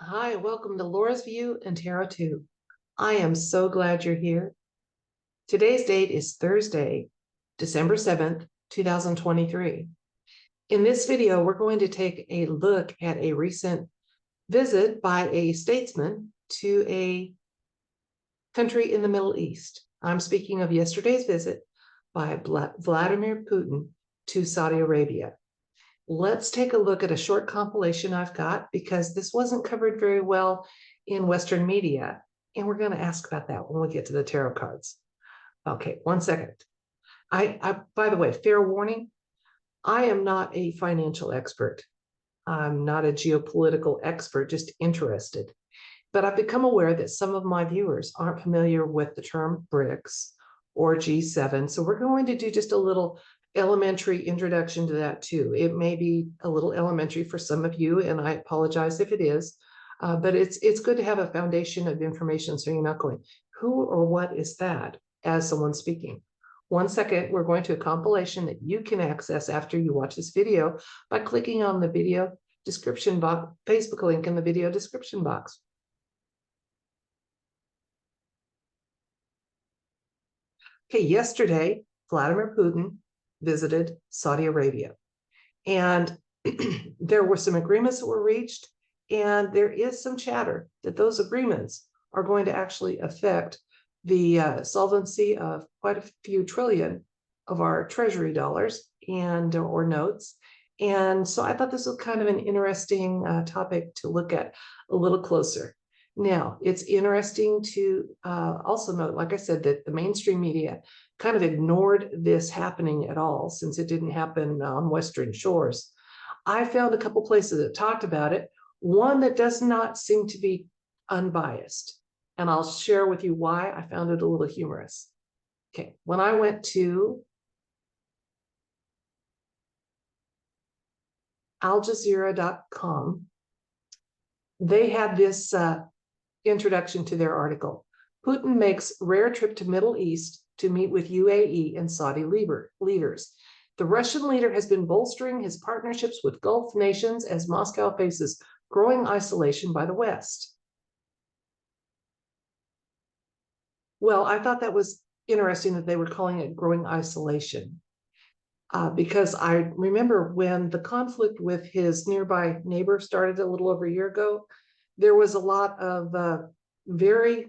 Hi, welcome to Laura's View and Tarot 2. I am so glad you're here. Today's date is Thursday, December 7th, 2023. In this video, we're going to take a look at a recent visit by a statesman to a country in the Middle East. I'm speaking of yesterday's visit by Vladimir Putin to Saudi Arabia. Let's take a look at a short compilation I've got because this wasn't covered very well in Western media. And we're going to ask about that when we get to the tarot cards. Okay, 1 second. By the way, fair warning, I am not a financial expert. I'm not a geopolitical expert, just interested. But I've become aware that some of my viewers aren't familiar with the term BRICS or G7. So we're going to do just a little elementary introduction to that too. It may be a little elementary for some of you, and I apologize if it is, but it's good to have a foundation of information so you're not going, who or what is that, as someone speaking. 1 second, we're going to a compilation that you can access after you watch this video by clicking on the video description box, Facebook link in the video description box. Okay, yesterday, Vladimir Putin visited Saudi Arabia. And there were some agreements that were reached, and there is some chatter that those agreements are going to actually affect the solvency of quite a few trillion of our treasury dollars and or notes. And so I thought this was kind of an interesting topic to look at a little closer. Now, it's interesting to also note, like I said, that the mainstream media kind of ignored this happening at all since it didn't happen on Western shores. I found a couple places that talked about it, one that does not seem to be unbiased. And I'll share with you why I found it a little humorous. Okay, when I went to aljazeera.com, they had this introduction to their article. Putin makes rare trip to Middle East to meet with UAE and Saudi leaders. The Russian leader has been bolstering his partnerships with Gulf nations as Moscow faces growing isolation by the West. Well, I thought that was interesting that they were calling it growing isolation. Because I remember when the conflict with his nearby neighbor started a little over a year ago, there was a lot of very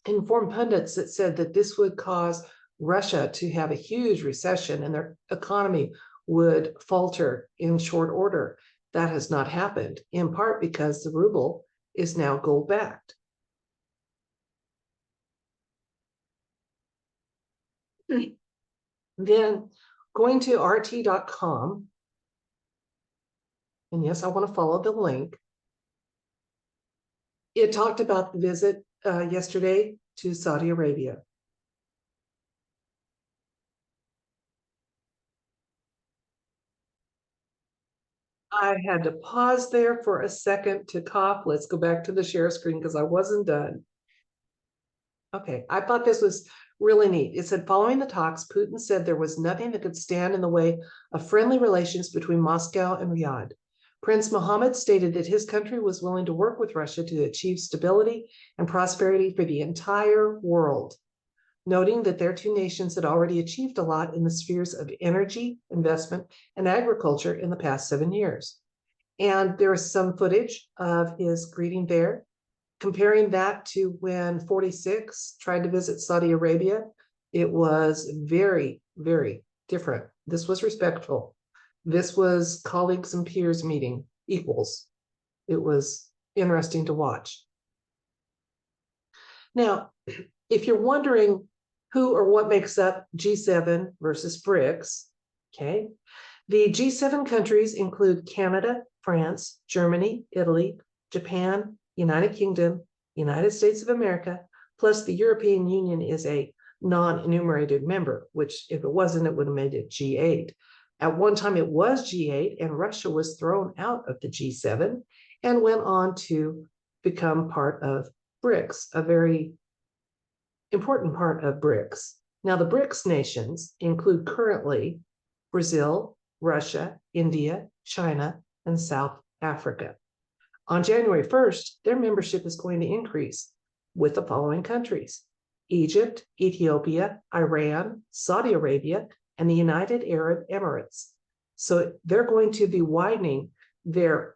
informed pundits that said that this would cause Russia to have a huge recession and their economy would falter in short order. That has not happened, in part because the ruble is now gold-backed. Then going to rt.com, and yes, I want to follow the link. It talked about the visit yesterday to Saudi Arabia. I had to pause there for a second to cough. Let's go back to the share screen because I wasn't done. Okay, I thought this was really neat. It said, following the talks, Putin said there was nothing that could stand in the way of friendly relations between Moscow and Riyadh. Prince Mohammed stated that his country was willing to work with Russia to achieve stability and prosperity for the entire world, noting that their two nations had already achieved a lot in the spheres of energy, investment, and agriculture in the past 7 years. And there is some footage of his greeting there. Comparing that to when 46 tried to visit Saudi Arabia, it was very, very different. This was respectful. This was colleagues and peers meeting, equals. It was interesting to watch. Now, if you're wondering who or what makes up G7 versus BRICS, okay, the G7 countries include Canada, France, Germany, Italy, Japan, United Kingdom, United States of America, plus the European Union is a non-enumerated member, which if it wasn't, it would have made it G8. At one time, it was G8, and Russia was thrown out of the G7 and went on to become part of BRICS, a very important part of BRICS. Now, the BRICS nations include currently Brazil, Russia, India, China, and South Africa. On January 1st, their membership is going to increase with the following countries: Egypt, Ethiopia, Iran, Saudi Arabia, and the United Arab Emirates. So they're going to be widening their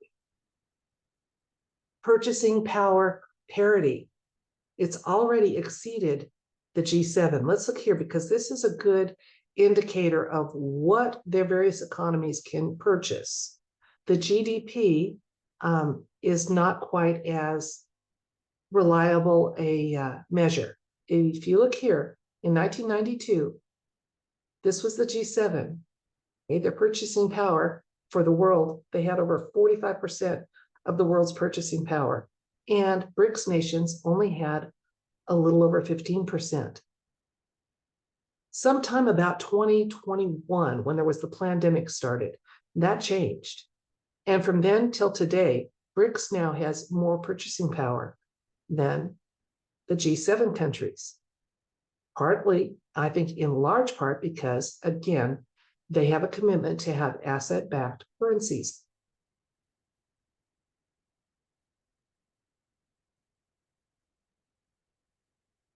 purchasing power parity. It's already exceeded the G7. Let's look here, because this is a good indicator of what their various economies can purchase. The GDP is not quite as reliable a measure. If you look here, in 1992, this was the G7. Okay, their purchasing power for the world, they had over 45% of the world's purchasing power. And BRICS nations only had a little over 15%. Sometime about 2021, when there was the pandemic started, that changed. And from then till today, BRICS now has more purchasing power than the G7 countries. Partly, I think in large part because, again, they have a commitment to have asset-backed currencies.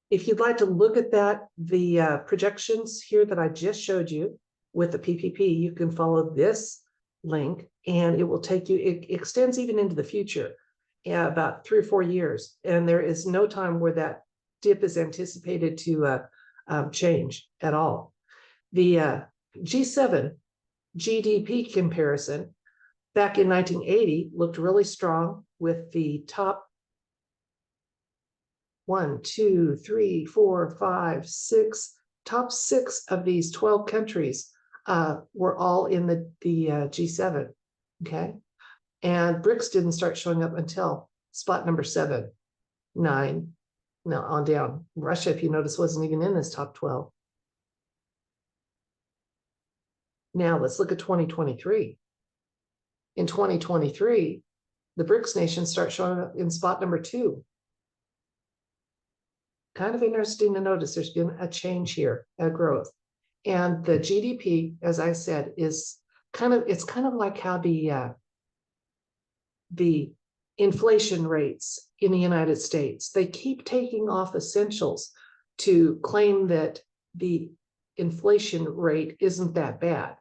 If you'd like to look at that, the projections here that I just showed you with the PPP, you can follow this link and it will take you, it extends even into the future, about 3 or 4 years. And there is no time where that dip is anticipated to change at all. The G7 GDP comparison back in 1980 looked really strong, with the top 1, 2, 3, 4, 5, 6, top 6 of these 12 countries were all in the G7, okay? And BRICS didn't start showing up until spot number 7, 9, now on down. Russia, if you notice, wasn't even in this top 12. Now let's look at 2023. In 2023, the BRICS nations start showing up in spot number 2. Kind of interesting to notice there's been a change here, a growth. And the GDP, as I said, is kind of like how the inflation rates in the United States, they keep taking off essentials to claim that the inflation rate isn't that bad,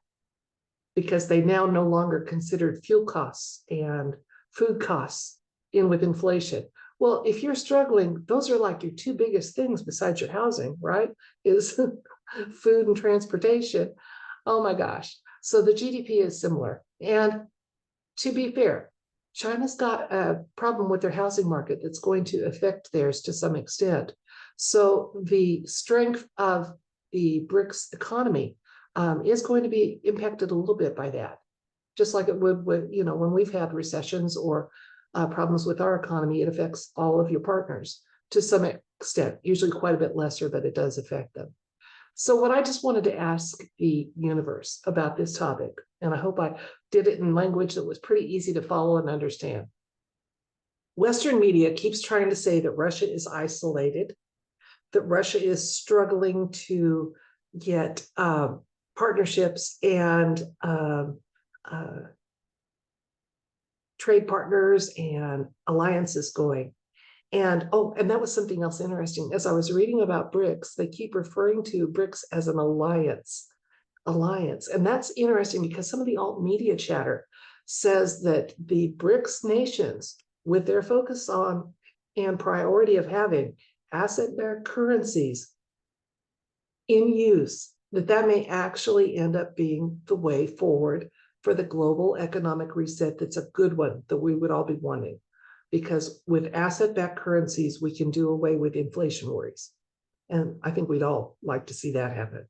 because they now no longer considered fuel costs and food costs in with inflation. Well, if you're struggling, those are like your 2 biggest things besides your housing, right? Is food and transportation. Oh my gosh. So the GDP is similar. And to be fair, China's got a problem with their housing market that's going to affect theirs to some extent. So the strength of the BRICS economy is going to be impacted a little bit by that, just like it would with, when we've had recessions or problems with our economy. It affects all of your partners to some extent, usually quite a bit lesser, but it does affect them. So what I just wanted to ask the universe about this topic, and I hope I did it in language that was pretty easy to follow and understand. Western media keeps trying to say that Russia is isolated, that Russia is struggling to get partnerships and trade partners and alliances going. And and that was something else interesting. As I was reading about BRICS, they keep referring to BRICS as an alliance. And that's interesting because some of the alt media chatter says that the BRICS nations, with their focus on and priority of having asset-backed currencies in use, that may actually end up being the way forward for the global economic reset. That's a good one that we would all be wanting, because with asset-backed currencies, we can do away with inflation worries. And I think we'd all like to see that happen.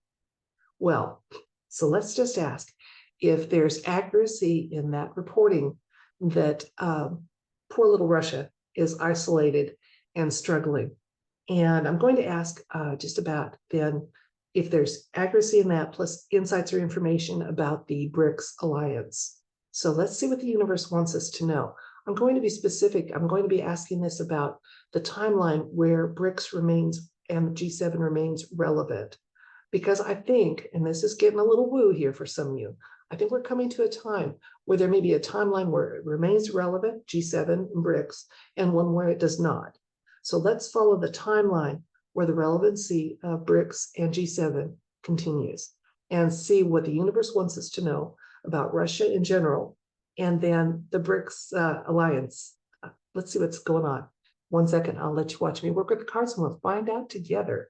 Well, so let's just ask if there's accuracy in that reporting that poor little Russia is isolated and struggling. And I'm going to ask just about then if there's accuracy in that, plus insights or information about the BRICS alliance. So let's see what the universe wants us to know. I'm going to be specific. I'm going to be asking this about the timeline where BRICS remains and G7 remains relevant. Because I think, and this is getting a little woo here for some of you, I think we're coming to a time where there may be a timeline where it remains relevant, G7 and BRICS, and one where it does not. So let's follow the timeline where the relevancy of BRICS and G7 continues and see what the universe wants us to know about Russia in general, and then the BRICS alliance. Let's see what's going on. 1 second, I'll let you watch me work with the cards and we'll find out together.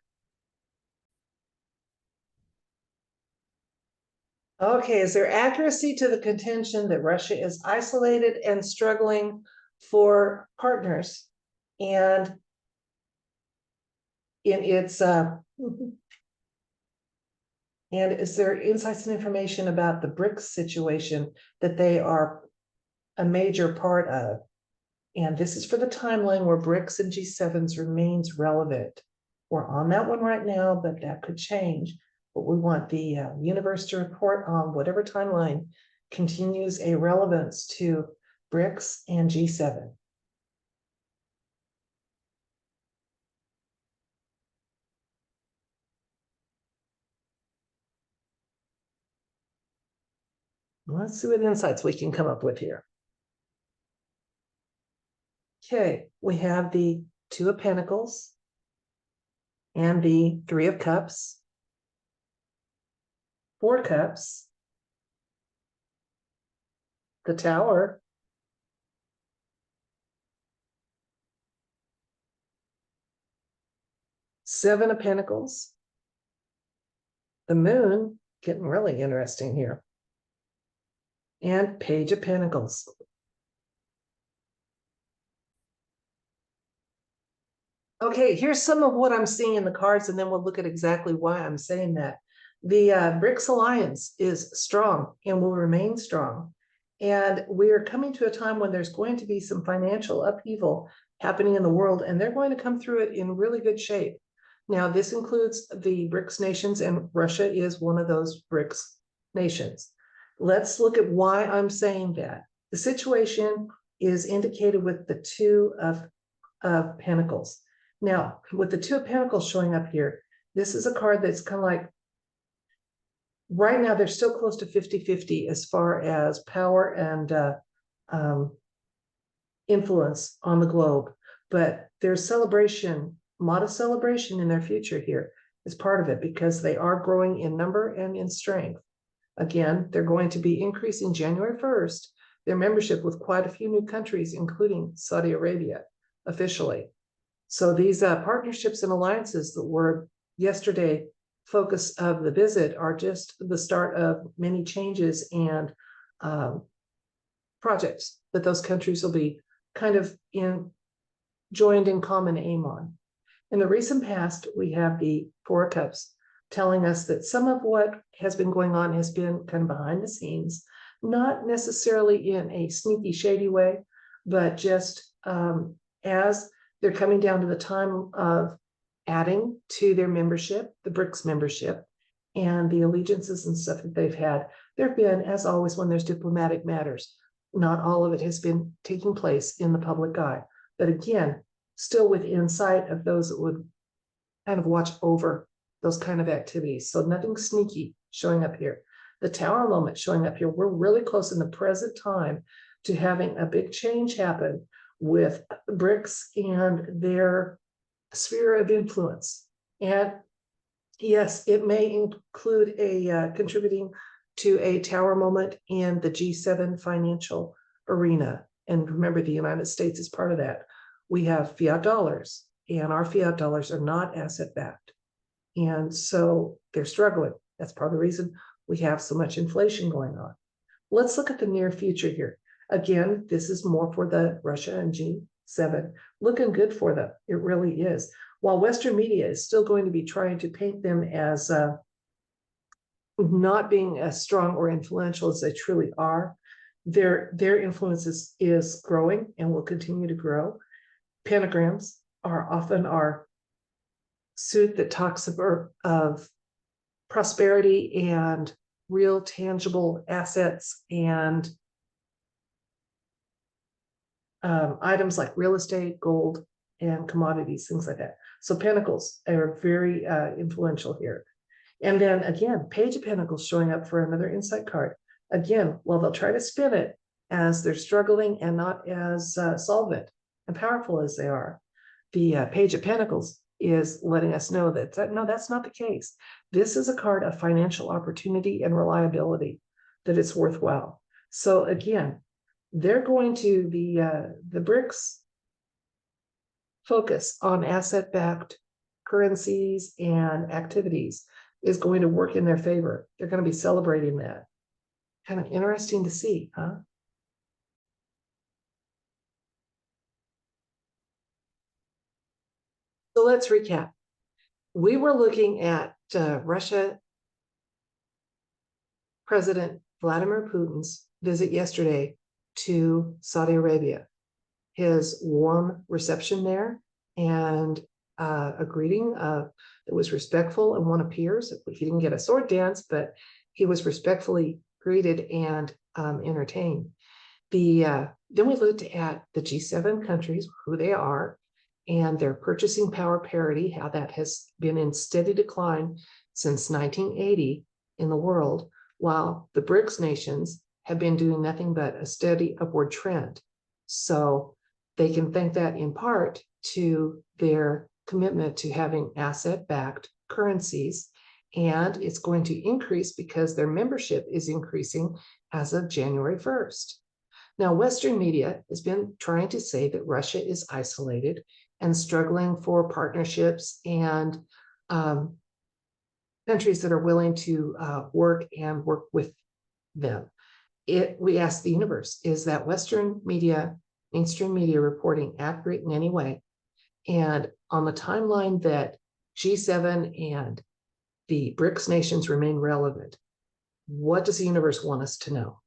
Okay, is there accuracy to the contention that Russia is isolated and struggling for partners and in its and is there insights and information about the BRICS situation that they are a major part of? And this is for the timeline where BRICS and G7s remains relevant. We're on that one right now, but that could change. But we want the universe to report on whatever timeline continues a relevance to BRICS and G7. Let's see what insights we can come up with here. Okay, we have the Two of Pentacles and the Three of Cups, Four Cups, the Tower, Seven of Pentacles, the Moon, getting really interesting here, and Page of Pentacles. Okay, here's some of what I'm seeing in the cards, and then we'll look at exactly why I'm saying that. The BRICS alliance is strong and will remain strong. And we are coming to a time when there's going to be some financial upheaval happening in the world, and they're going to come through it in really good shape. Now, this includes the BRICS nations, and Russia is one of those BRICS nations. Let's look at why I'm saying that. The situation is indicated with the Two of Pentacles. Now, with the Two of Pentacles showing up here, this is a card that's kind of like, right now, they're still close to 50-50 as far as power and influence on the globe. But there's celebration, modest celebration in their future here is part of it, because they are growing in number and in strength. Again, they're going to be increasing January 1st, their membership with quite a few new countries, including Saudi Arabia, officially. So these partnerships and alliances that were yesterday focus of the visit are just the start of many changes and projects that those countries will be kind of joined in common aim on. In the recent past, we have the Four of Cups telling us that some of what has been going on has been kind of behind the scenes, not necessarily in a sneaky, shady way, but just as they're coming down to the time of adding to their membership, the BRICS membership, and the allegiances and stuff that they've had. There have been, as always, when there's diplomatic matters, not all of it has been taking place in the public eye. But again, still within sight of those that would kind of watch over those kind of activities. So nothing sneaky showing up here. The Tower moment showing up here, we're really close in the present time to having a big change happen with BRICS and their sphere of influence. And yes, it may include a contributing to a Tower moment in the G7 financial arena. And remember, the United States is part of that. We have fiat dollars, and our fiat dollars are not asset backed. And so they're struggling. That's part of the reason we have so much inflation going on. Let's look at the near future here. Again, this is more for the Russia and G7. Looking good for them. It really is. While Western media is still going to be trying to paint them as not being as strong or influential as they truly are, their influence is growing and will continue to grow. Pentagrams are often our suit that talks of prosperity and real tangible assets and items like real estate, gold, and commodities, things like that. So Pentacles are very influential here. And then again, Page of Pentacles showing up for another insight card. again, while they'll try to spin it as they're struggling and not as solvent and powerful as they are, the Page of Pentacles is letting us know that no, that's not the case. This is a card of financial opportunity and reliability, that it's worthwhile. So again, they're going to the BRICS focus on asset-backed currencies and activities is going to work in their favor. They're going to be celebrating that. Kind of interesting to see, huh? So let's recap. We were looking at Russia President Vladimir Putin's visit yesterday to Saudi Arabia, his warm reception there, and a greeting that was respectful and one appears. He didn't get a sword dance, but he was respectfully greeted and entertained. Then we looked at the G7 countries, who they are, and their purchasing power parity, how that has been in steady decline since 1980 in the world, while the BRICS nations have been doing nothing but a steady upward trend. So they can thank that in part to their commitment to having asset-backed currencies, and it's going to increase because their membership is increasing as of January 1st. Now, Western media has been trying to say that Russia is isolated and struggling for partnerships and countries that are willing to work with them. We ask the universe, is that Western media, mainstream media reporting accurate in any way? And on the timeline that G7 and the BRICS nations remain relevant, what does the universe want us to know?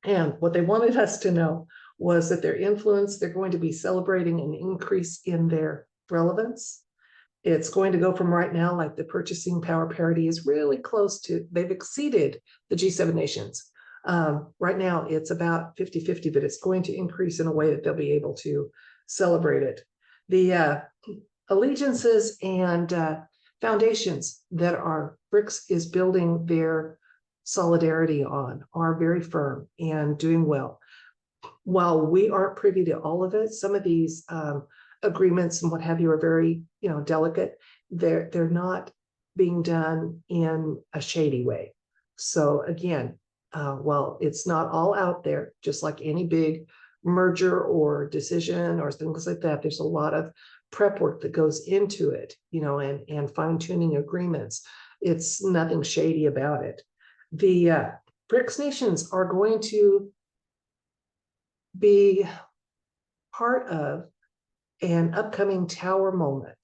And what they wanted us to know was that their influence, they're going to be celebrating an increase in their relevance. It's going to go from right now, like the purchasing power parity is really close to, they've exceeded the G7 nations. Right now, it's about 50-50, but it's going to increase in a way that they'll be able to celebrate it. The allegiances and foundations that our BRICS is building their solidarity on are very firm and doing well. While we aren't privy to all of it, some of these agreements and what have you are very, delicate. They're not being done in a shady way. So again, while it's not all out there, just like any big merger or decision or things like that, there's a lot of prep work that goes into it, and fine-tuning agreements. It's nothing shady about it. The BRICS nations are going to be part of an upcoming tower moment.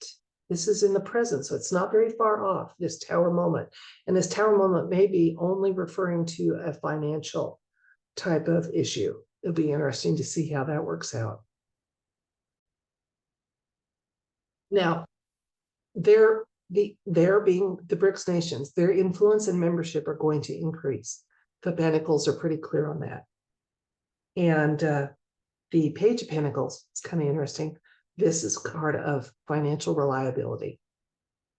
This is in the present, so it's not very far off, this tower moment. And this tower moment may be only referring to a financial type of issue. It'll be interesting to see how that works out. Now, they're being the BRICS nations, their influence and membership are going to increase. The Pentacles are pretty clear on that. And the Page of Pentacles, it's kind of interesting. This is a card of financial reliability.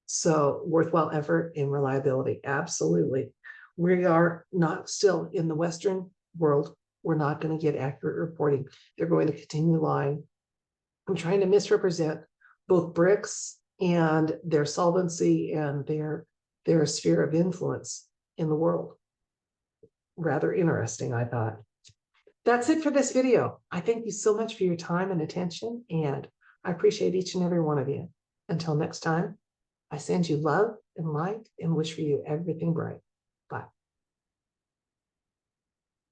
So worthwhile effort in reliability, absolutely. We are not still in the Western world. We're not going to get accurate reporting. They're going to continue lying. I'm trying to misrepresent both BRICS and their solvency and their sphere of influence in the world. Rather interesting, I thought. That's it for this video. I thank you so much for your time and attention, and I appreciate each and every one of you. Until next time, I send you love and light and wish for you everything bright. Bye.